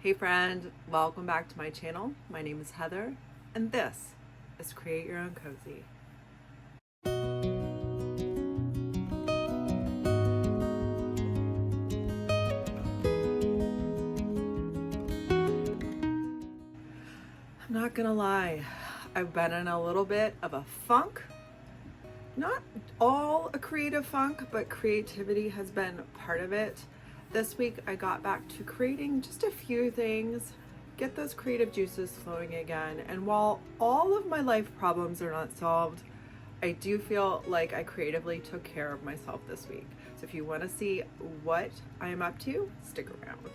Hey friend, welcome back to my channel. My name is Heather, and this is Create Your Own Cozy. I'm not gonna lie, I've been in a little bit of a funk. Not all a creative funk, but creativity has been part of it. This week I got back to creating just a few things, get those creative juices flowing again. And while all of my life problems are not solved, I do feel like I creatively took care of myself this week. So if you want to see what I am up to, stick around.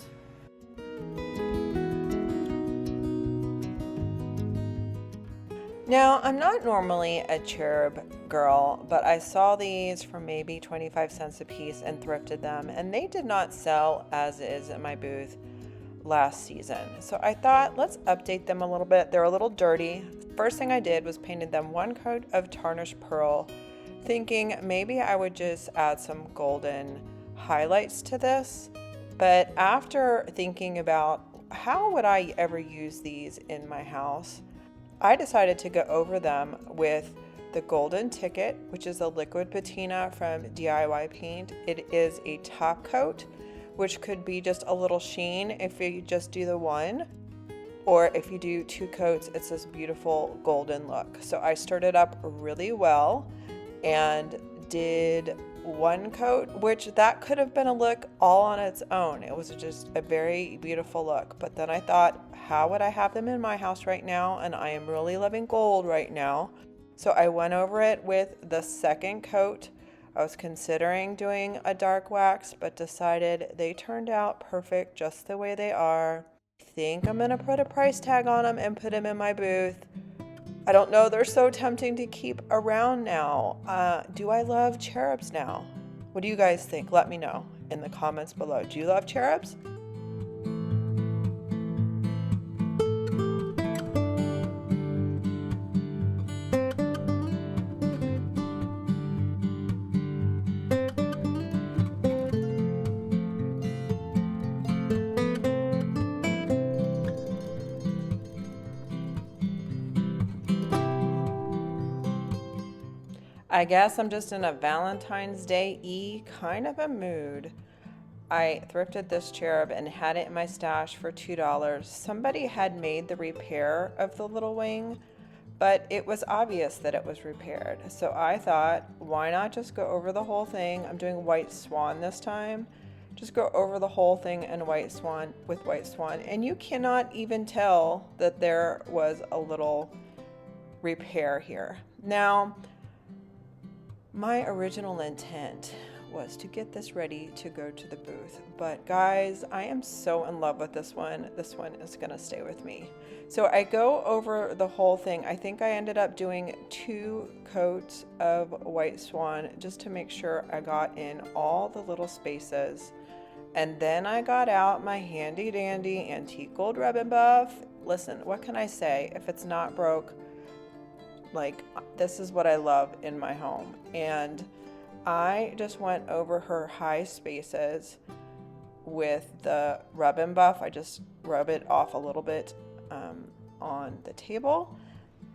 Now, I'm not normally a Cherub girl, but I saw these for maybe 25 cents a piece and thrifted them, and they did not sell as is in my booth last season. So I thought, let's update them a little bit. They're a little dirty. First thing I did was painted them one coat of Tarnished Pearl, thinking maybe I would just add some golden highlights to this. But after thinking about how would I ever use these in my house, I decided to go over them with the Golden Ticket, which is a liquid patina from DIY Paint. It is a top coat, which could be just a little sheen if you just do the one, or if you do two coats, it's this beautiful golden look. So I stirred it up really well and did one coat, which that could have been a look all on its own. It was just a very beautiful look. But then I thought, how would I have them in my house right now? And I am really loving gold right now. So I went over it with the second coat. I was considering doing a dark wax, but decided they turned out perfect just the way they are. I think I'm gonna put a price tag on them and put them in my booth. I don't know, they're so tempting to keep around now. Do I love Cherubs now? What do you guys think? Let me know in the comments below. Do you love Cherubs? I guess I'm just in a Valentine's Day-y kind of a mood. I thrifted this Cherub and had it in my stash for $2. Somebody had made the repair of the little wing, but it was obvious that it was repaired. So I thought, why not just go over the whole thing? I'm doing White Swan this time. Just go over the whole thing in White Swan with White Swan. And you cannot even tell that there was a little repair here. Now, my original intent was to get this ready to go to the booth, but guys, I am so in love with this one. This one is gonna stay with me. So I go over the whole thing. I think I ended up doing 2 coats of White Swan just to make sure I got in all the little spaces. And then I got out my handy dandy antique gold rub and buff. Listen, what can I say? If it's not broke, like, this is what I love in my home. And I just went over her high spaces with the rub and buff. I just rub it off a little bit on the table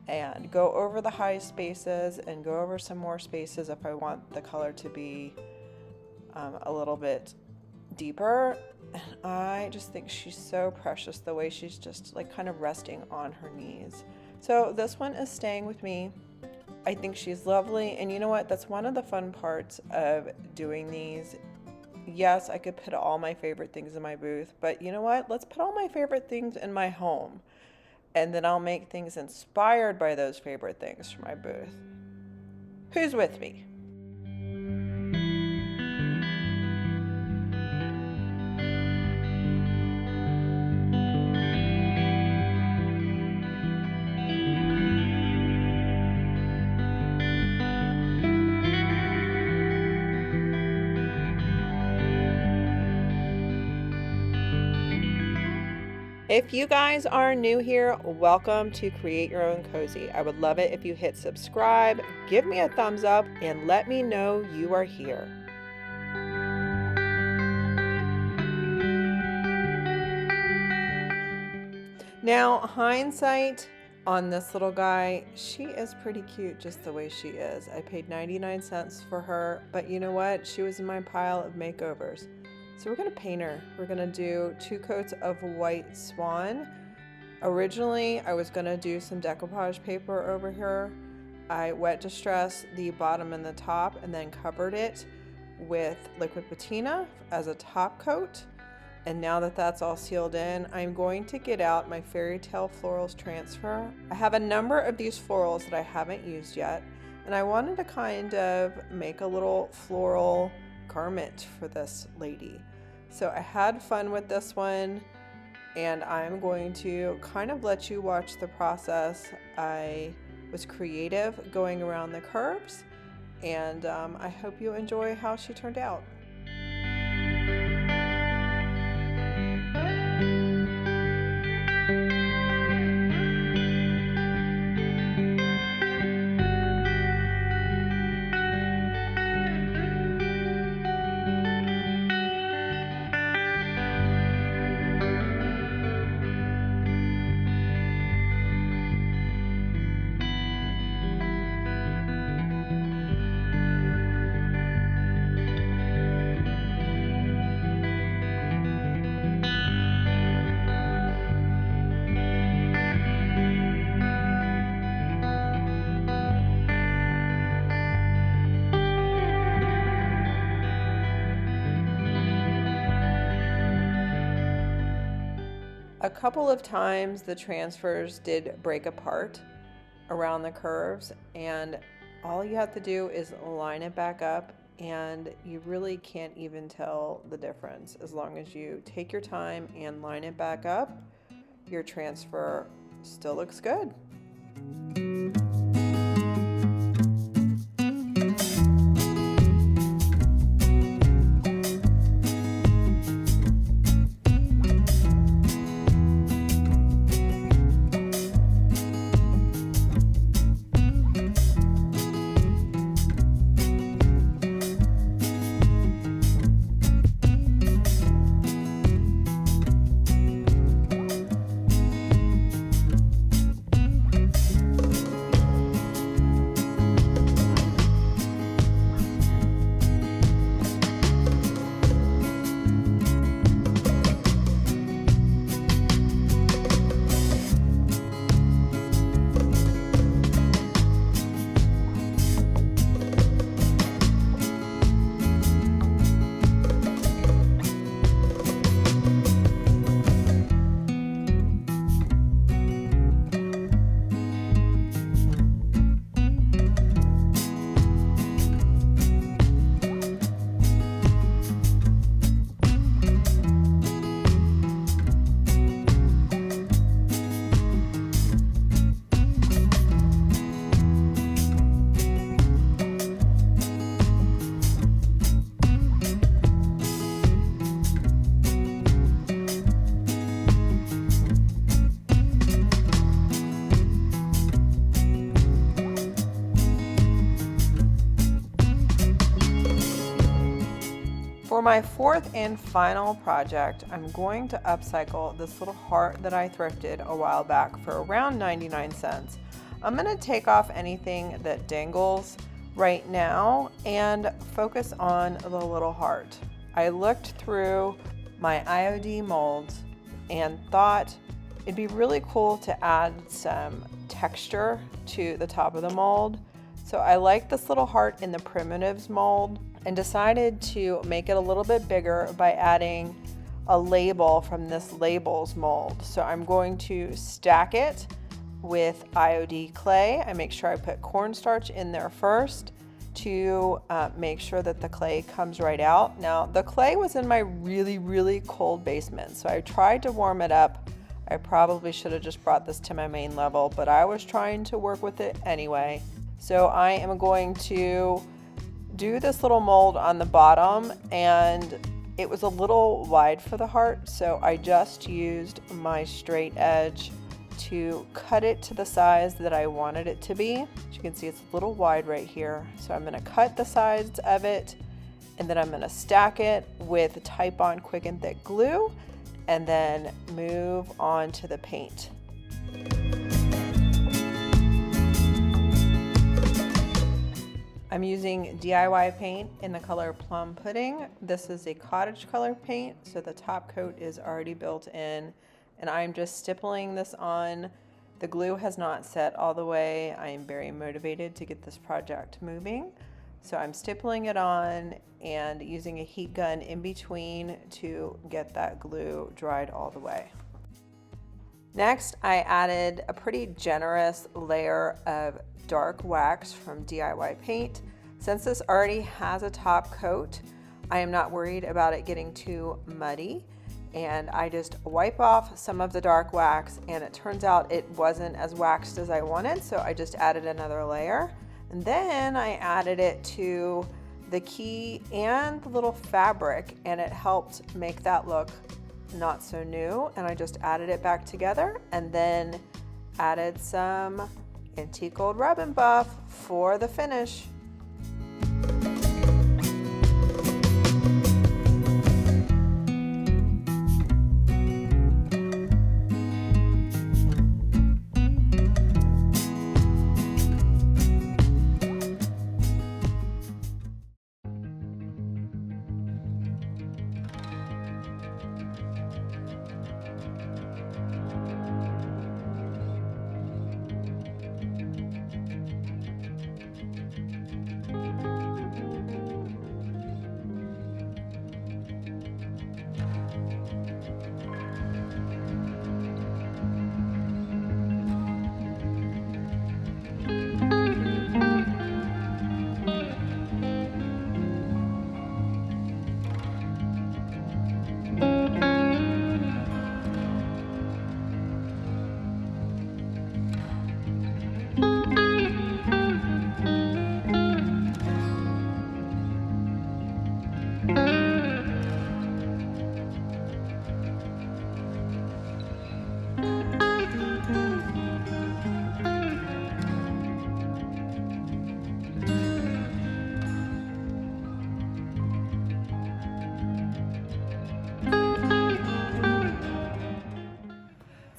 and go over the high spaces and go over some more spaces if I want the color to be a little bit deeper. And I just think she's so precious, the way she's just like kind of resting on her knees. So this one is staying with me. I think she's lovely. And you know what? That's one of the fun parts of doing these. Yes, I could put all my favorite things in my booth, but you know what? Let's put all my favorite things in my home. And then I'll make things inspired by those favorite things for my booth. Who's with me? If you guys are new here, welcome to Create Your Own Cozy. I would love it if you hit subscribe, give me a thumbs up, and let me know you are here. Now, hindsight on this little guy, she is pretty cute just the way she is. I paid 99 cents for her, but you know what? She was in my pile of makeovers. So we're gonna paint her. We're gonna do 2 coats of white Swan. Originally, I was gonna do some decoupage paper over here. I wet distressed the bottom and the top and then covered it with liquid patina as a top coat. And now that that's all sealed in, I'm going to get out my Fairytale Florals transfer. I have a number of these florals that I haven't used yet, and I wanted to kind of make a little floral garment for this lady. So I had fun with this one, and I'm going to kind of let you watch the process. I was creative going around the curves, and I hope you enjoy how she turned out. A couple of times the transfers did break apart around the curves, and all you have to do is line it back up, and you really can't even tell the difference. As long as you take your time and line it back up, your transfer still looks good. For my 4th and final project, I'm going to upcycle this little heart that I thrifted a while back for around 99 cents. I'm going to take off anything that dangles right now and focus on the little heart. I looked through my IOD molds and thought it'd be really cool to add some texture to the top of the mold. So I like this little heart in the Primitives mold and decided to make it a little bit bigger by adding a label from this Labels mold. So I'm going to stack it with IOD clay. I make sure I put cornstarch in there first to make sure that the clay comes right out. Now, the clay was in my really, really cold basement, so I tried to warm it up. I probably should have just brought this to my main level, but I was trying to work with it anyway. So I am going to do this little mold on the bottom, and it was a little wide for the heart, so I just used my straight edge to cut it to the size that I wanted it to be. As you can see, it's a little wide right here, so I'm going to cut the sides of it, and then I'm going to stack it with TIghtbond quick and thick glue and then move on to the paint. I'm using DIY paint in the color Plum Pudding. This is a Cottage color paint, so the top coat is already built in, and I'm just stippling this on. The glue has not set all the way. I am very motivated to get this project moving, so I'm stippling it on and using a heat gun in between to get that glue dried all the way. Next, I added a pretty generous layer of dark wax from DIY paint. Since this already has a top coat, I am not worried about it getting too muddy, and I just wipe off some of the dark wax, and it turns out it wasn't as waxed as I wanted, so I just added another layer. And then I added it to the key and the little fabric, and it helped make that look not so new. And I just added it back together and then added some antique gold rub and buff for the finish.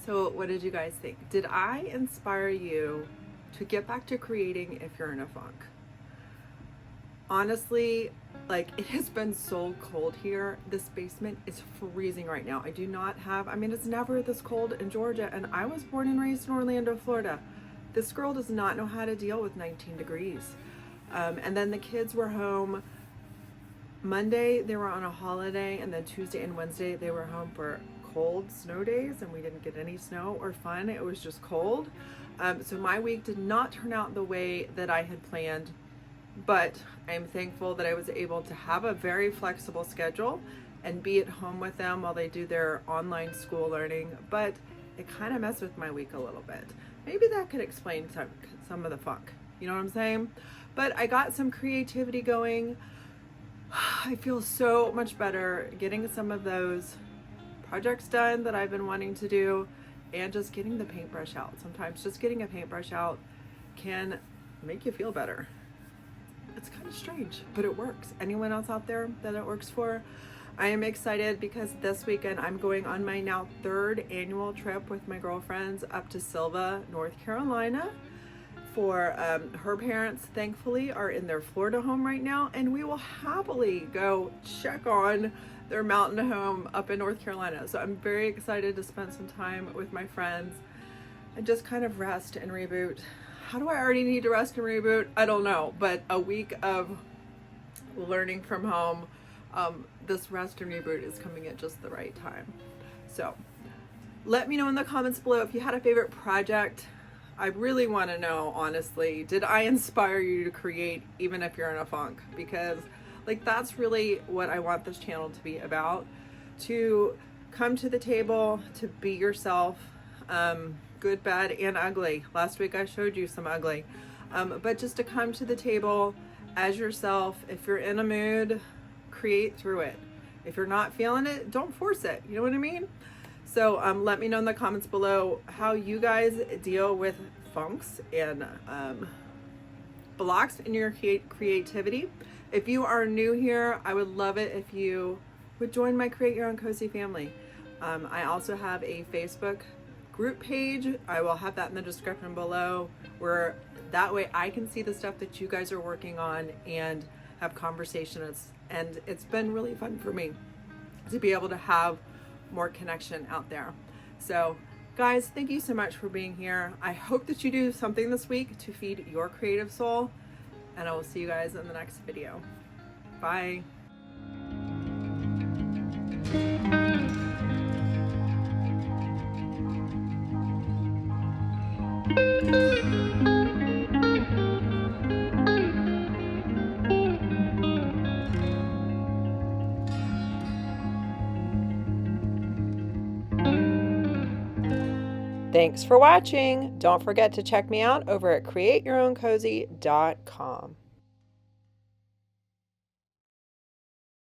So what did you guys think? Did I inspire you to get back to creating if you're in a funk? Honestly, like, it has been so cold here. This basement is freezing right now. I do not have, I mean, it's never this cold in Georgia, and I was born and raised in Orlando, Florida. This girl does not know how to deal with 19 degrees. And then the kids were home Monday, they were on a holiday, and then Tuesday and Wednesday they were home for cold snow days, and we didn't get any snow or fun. It was just cold. So my week did not turn out the way that I had planned, but I'm thankful that I was able to have a very flexible schedule and be at home with them while they do their online school learning. But it kind of messed with my week a little bit. Maybe that could explain some of the funk, you know what I'm saying? But I got some creativity going. I feel so much better getting some of those projects done that I've been wanting to do, and just getting the paintbrush out. Sometimes just getting a paintbrush out can make you feel better. It's kind of strange, but it works. Anyone else out there that it works for? I am excited because this weekend I'm going on my now 3rd annual trip with my girlfriends up to Sylva, North Carolina. For her parents, thankfully, are in their Florida home right now, and we will happily go check on their mountain home up in North Carolina. So I'm very excited to spend some time with my friends and just kind of rest and reboot. How do I already need to rest and reboot? I don't know, but a week of learning from home, this rest and reboot is coming at just the right time. So let me know in the comments below if you had a favorite project. I really want to know, honestly, did I inspire you to create even if you're in a funk? Because like, that's really what I want this channel to be about, to come to the table, to be yourself, good, bad, and ugly. Last week I showed you some ugly, but just to come to the table as yourself. If you're in a mood, create through it. If you're not feeling it, don't force it. You know what I mean? So let me know in the comments below how you guys deal with funks and blocks in your creativity. If you are new here, I would love it if you would join my Create Your Own Cozy family. I also have a Facebook group page. I will have that in the description below, where that way I can see the stuff that you guys are working on and have conversations. And it's been really fun for me to be able to have more connection out there. So guys, thank you so much for being here. I hope that you do something this week to feed your creative soul, and I will see you guys in the next video. Bye. Thanks for watching. Don't forget to check me out over at createyourowncozy.com.